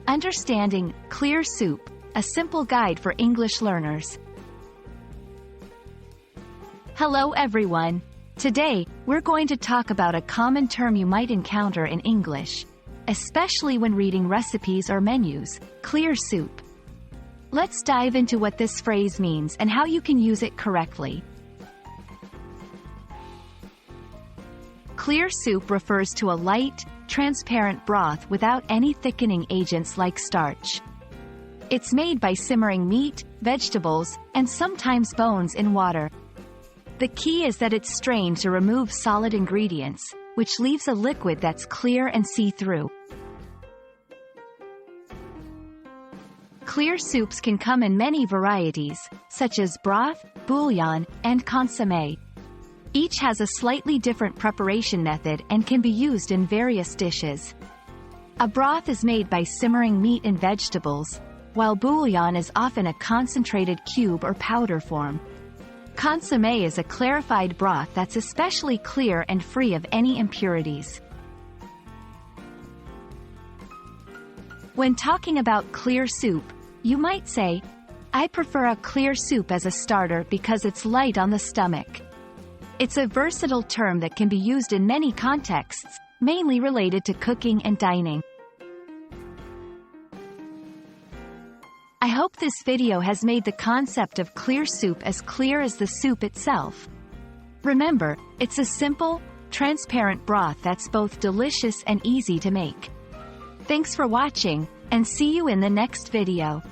Understanding clear soup, a simple guide for English learners. Hello everyone. Today, we're going to talk about a common term you might encounter in English, especially when reading recipes or menus, clear soup. Let's dive into what this phrase means and how you can use it correctly. Clear soup refers to a light, transparent broth without any thickening agents like starch. It's made by simmering meat, vegetables, and sometimes bones in water. The key is that it's strained to remove solid ingredients, which leaves a liquid that's clear and see-through. Clear soups can come in many varieties, such as broth, bouillon, and consommé. Each has a slightly different preparation method and can be used in various dishes. A broth is made by simmering meat and vegetables, while bouillon is often a concentrated cube or powder form. Consommé is a clarified broth that's especially clear and free of any impurities. When talking about clear soup, you might say, "I prefer a clear soup as a starter because it's light on the stomach." It's a versatile term that can be used in many contexts, mainly related to cooking and dining. I hope this video has made the concept of clear soup as clear as the soup itself. Remember, it's a simple, transparent broth that's both delicious and easy to make. Thanks for watching, and see you in the next video.